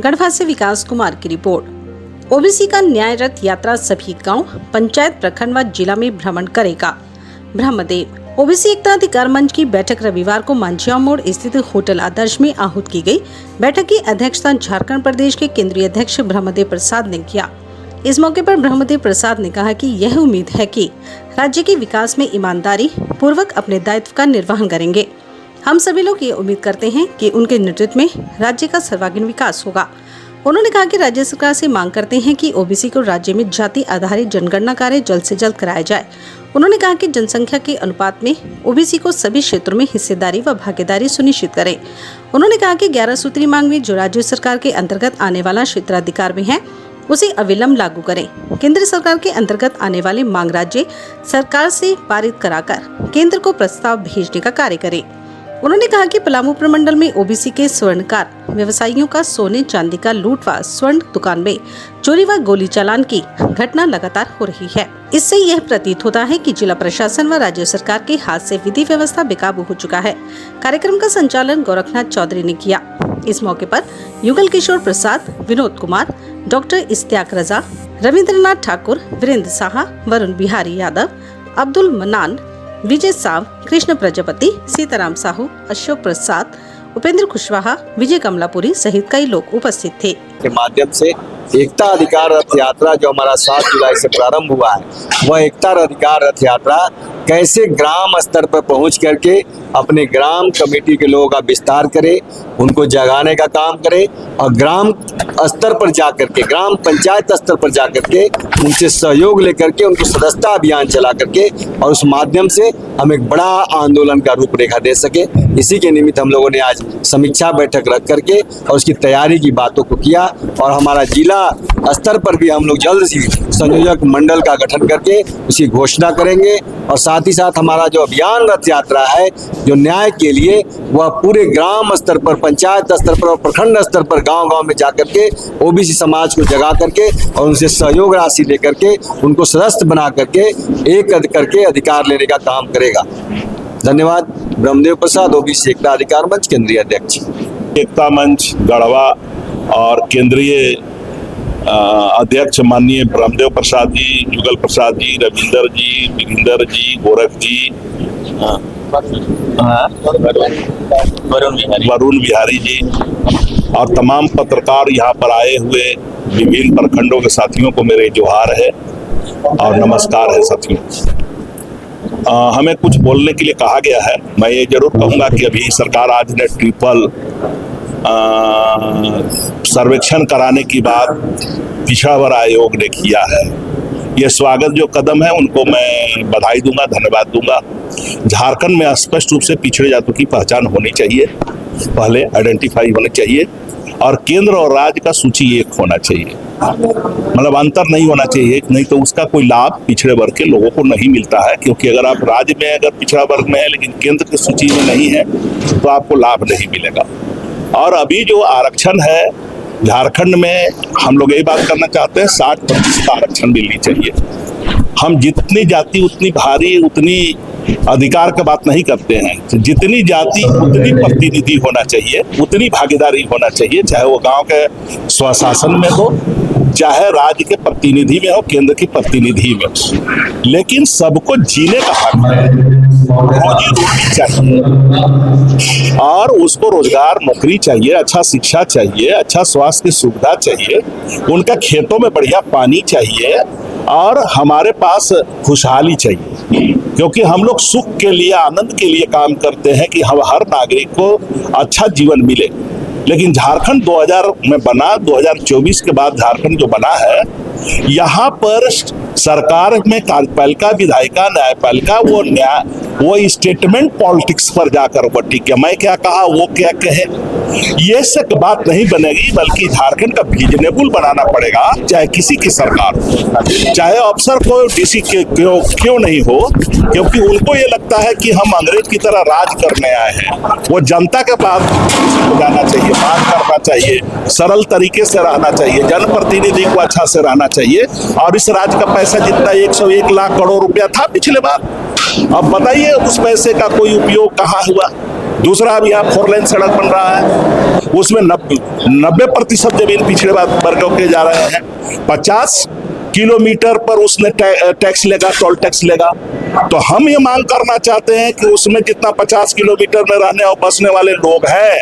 गढ़वा से विकास कुमार की report. OBC का न्याय रथ यात्रा सभी गांव, पंचायत, प्रखंड व जिला में भ्रमण करेगा। ब्रह्मदेव ओबीसी एकता अधिकार मंच की बैठक रविवार को मांझिया मोड़ स्थित होटल आदर्श में आहूत की गई। बैठक की अध्यक्षता झारखंड प्रदेश के केंद्रीय अध्यक्ष ब्रह्मदेव प्रसाद ने किया। इस मौके पर ब्रह्मदेव प्रसाद ने कहा कि यह उम्मीद है कि राज्य के विकास में ईमानदारी पूर्वक अपने दायित्व का निर्वहन करेंगे। हम सभी लोग ये उम्मीद करते हैं कि उनके नेतृत्व में राज्य का सर्वांगीण विकास होगा। उन्होंने कहा कि राज्य सरकार से मांग करते हैं कि ओबीसी को राज्य में जाति आधारित जनगणना कार्य जल्द से जल्द कराया जाए। उन्होंने कहा कि जनसंख्या के अनुपात में ओबीसी को सभी क्षेत्रों में हिस्सेदारी व भागीदारी सुनिश्चित करें। उन्होंने कहा कि 11 सूत्री मांग में जो राज्य सरकार के अंतर्गत आने वाला क्षेत्राधिकार में है उसे अविलंब लागू करें। केंद्र सरकार के अंतर्गत आने वाले मांग राज्य सरकार से पारित कराकर केंद्र को प्रस्ताव भेजने का कार्य करें। उन्होंने कहा कि पलामू प्रमंडल में ओबीसी के स्वर्णकार व्यवसायियों का सोने चांदी का लूट व स्वर्ण दुकान में चोरी व गोली चालान की घटना लगातार हो रही है। इससे यह प्रतीत होता है कि जिला प्रशासन व राज्य सरकार के हाथ से विधि व्यवस्था बेकाबू हो चुका है। कार्यक्रम का संचालन गोरखनाथ चौधरी ने किया। इस मौके पर युगल किशोर प्रसाद, विनोद कुमार, डॉक्टर इश्तियाक रजा, रविंद्रनाथ ठाकुर, वीरेंद्र साहा, वरुण बिहारी यादव, अब्दुल मन्नान, विजय साव, कृष्ण प्रजापति, सीताराम साहू, अशोक प्रसाद, उपेंद्र कुशवाहा, विजय कमलापुरी सहित कई लोग उपस्थित थे। के माध्यम से एकता अधिकार रथ यात्रा जो हमारा 7 जुलाई से प्रारंभ हुआ है, वह एकता अधिकार रथ यात्रा कैसे ग्राम स्तर पर पहुंच करके अपने ग्राम कमेटी के लोगों का विस्तार करे, उनको जगाने का काम करे और ग्राम स्तर पर जाकर के, ग्राम पंचायत स्तर पर जाकर के उनसे सहयोग लेकर के उनको सदस्यता अभियान चला करके और उस माध्यम से हम एक बड़ा आंदोलन का रूपरेखा दे सके। इसी के निमित्त हम लोगों ने आज समीक्षा बैठक रख करके और उसकी तैयारी की बातों को किया और हमारा जिला स्तर पर भी हम लोग जल्द ही संयोजक मंडल का गठन करके उसकी घोषणा करेंगे और साथ ही साथ हमारा जो अभियान रथ यात्रा है जो न्याय के लिए, वह पूरे ग्राम स्तर पर, पंचायत स्तर पर और प्रखंड स्तर पर गांव-गांव में जाकर के ओबीसी समाज को जगा करके और उनसे सहयोग राशि लेकर के उनको सदस्य बना करके एक करके अधिकार लेने का काम करेगा। धन्यवाद। ब्रह्मदेव प्रसाद, ओबीसी एकता अधिकार मंच, केंद्रीय अध्यक्ष। एकता मंच गढ़वा और केंद्रीय अध्यक्ष माननीय ब्रह्मदेव प्रसाद जी, युगल प्रसाद जी, रविंदर जी, बिरिंदर जी, गोरख जी, वरुण बिहारी जी और तमाम पत्रकार यहाँ पर आए हुए विभिन्न प्रखंडों के साथियों को मेरे जोहार है और नमस्कार है साथियों। हमें कुछ बोलने के लिए कहा गया है। मैं ये जरूर कहूँगा कि अभी सरकार आज ने ट्रिपल सर्वेक्षण कराने की बात पिछड़ा वर्ग आयोग ने किया है। ये स्वागत जो कदम है उनको मैं बधाई दूंगा, धन्यवाद दूंगा। झारखंड में स्पष्ट रूप से पिछड़े जातों की पहचान होनी चाहिए, पहले आइडेंटिफाई होनी चाहिए और केंद्र और राज्य का सूची एक होना चाहिए, मतलब अंतर नहीं होना चाहिए, नहीं तो उसका कोई लाभ पिछड़े वर्ग के लोगों को नहीं मिलता है। क्योंकि अगर आप राज्य में अगर पिछड़ा वर्ग में है लेकिन केंद्र की सूची में नहीं है तो आपको लाभ नहीं मिलेगा। और अभी जो आरक्षण है झारखंड में, हम लोग यही बात करना चाहते हैं 60% आरक्षण मिलनी चाहिए। हम जितनी जाति उतनी भारी, उतनी अधिकार का बात नहीं करते हैं। जितनी जाति उतनी प्रतिनिधि होना चाहिए, उतनी भागीदारी होना चाहिए, चाहे वो गांव के स्वशासन में हो, चाहे राज्य के प्रतिनिधि में हो, केंद्र की प्रतिनिधि में हो। लेकिन सबको जीने का हक है, रोजी रोटी चाहिए और उसको रोजगार, नौकरी चाहिए, अच्छा शिक्षा चाहिए, अच्छा स्वास्थ्य की सुविधा चाहिए, उनका खेतों में बढ़िया पानी चाहिए और हमारे पास खुशहाली चाहिए। क्योंकि हम लोग सुख के लिए, आनंद के लिए काम करते हैं कि हम हर नागरिक को अच्छा जीवन मिले। लेकिन झारखंड 2000 में बना, 2024 के बाद झारखंड जो बना है, यहाँ पर सरकार में कार्यपालिका, विधायिका, न्यायपालिका वो स्टेटमेंट पॉलिटिक्स पर जाकर वो ठीक है, मैं क्या कहा वो क्या कहे, ये सब बात नहीं बनेगी। बल्कि झारखंड का विजनेबल बनाना पड़ेगा, चाहे किसी की सरकार हो, चाहे अफसर को डीसी क्यों नहीं हो, क्योंकि उनको ये लगता है कि हम अंग्रेज की तरह राज करने आए हैं। वो जनता के पास जाना चाहिए, बात करना चाहिए, सरल तरीके से रहना चाहिए, जनप्रतिनिधि को अच्छा से रहना चाहिए। और इस राज्य का पैसा जितना 101 लाख करोड़ रुपया था पिछले बार, अब बताइए उस पैसे का कोई उपयोग कहाँ हुआ? दूसरा अब यहाँ 4 लेन सड़क बन रहा है, उसमें 90% जमीन पिछड़े वर्गों के जा रहे हैं। 50 किलोमीटर पर उसने टैक्स लेगा, टोल टैक्स लेगा। तो हम ये मांग करना चाहते हैं कि उसमें जितना 50 किलोमीटर में रहने और बसने वाले लोग हैं,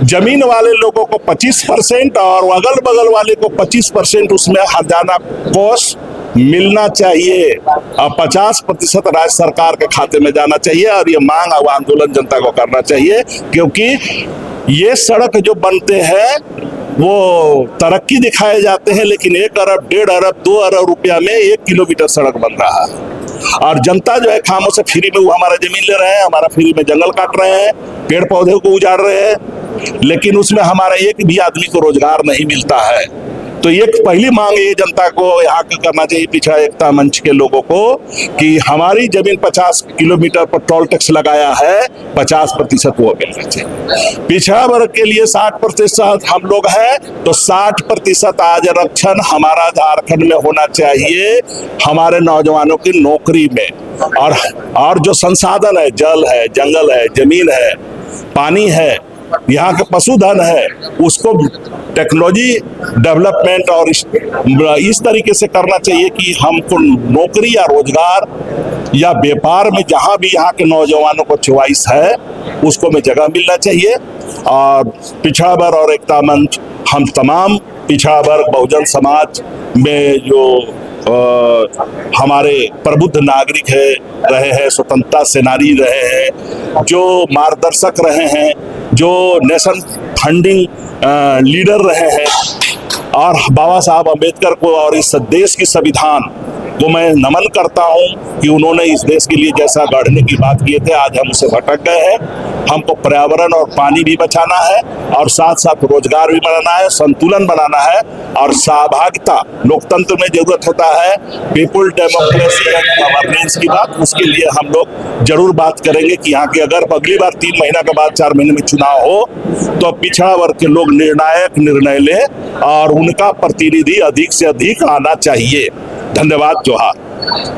जमीन वाले लोगों को 25% और अगल बगल वाले को 25% उसमें हर्जाना कोष मिलना चाहिए और 50% राज्य सरकार के खाते में जाना चाहिए। और ये मांग और आंदोलन जनता को करना चाहिए, क्योंकि ये सड़क जो बनते हैं वो तरक्की दिखाए जाते हैं, लेकिन 1 अरब, 1.5 अरब, 2 अरब रुपया में 1 किलोमीटर सड़क बन रहा है। और जनता जो है खामों से फ्री में वो हमारा जमीन ले रहे हैं, हमारा फ्री में जंगल काट रहे हैं, पेड़ पौधे को उजाड़ रहे हैं, लेकिन उसमें हमारा एक भी आदमी को रोजगार नहीं मिलता है। तो ये पहली मांग ये जनता को यहाँ का करना चाहिए, पिछड़ा एकता मंच के लोगों को, कि हमारी जमीन 50 किलोमीटर पर टोल टैक्स लगाया है, 50% वो मिलना चाहिए। पिछड़ा वर्ग के लिए 60% हम लोग हैं, तो 60% आज आरक्षण हमारा झारखंड में होना चाहिए, हमारे नौजवानों की नौकरी में। और जो संसाधन है, जल है, जंगल है, जमीन है, पानी है, यहाँ के पशुधन है, उसको टेक्नोलॉजी डेवलपमेंट और इस तरीके से करना चाहिए कि हमको नौकरी या रोजगार या व्यापार में जहाँ भी यहाँ के नौजवानों को चॉइस है उसको में जगह मिलना चाहिए। और पिछड़ा वर्ग और एकता मंच हम तमाम पिछड़ा वर्ग बहुजन समाज में जो हमारे प्रबुद्ध नागरिक रहे हैं, स्वतंत्रता सेनानी रहे हैं, जो मार्गदर्शक रहे हैं, जो नेशन फंडिंग लीडर रहे हैं, और बाबा साहब अम्बेडकर को और इस देश की संविधान को मैं नमन करता हूं कि उन्होंने इस देश के लिए जैसा गढ़ने की बात किए थे, आज हम उसे भटक गए हैं। हमको पर्यावरण और पानी भी बचाना है और साथ साथ रोजगार भी बनाना है, संतुलन बनाना है और सहभागिता लोकतंत्र में जरूरत होता है, पीपुल डेमोक्रेसी एंड गवर्नेंस की बात। उसके लिए हम लोग जरूर बात करेंगे कि यहाँ के अगर अगली बार 3 महीना के बाद 4 महीने में चुनाव हो तो पिछड़ा वर्ग के लोग निर्णायक निर्णय ले और उनका प्रतिनिधि अधिक से अधिक आना चाहिए। धन्यवाद। जोहार।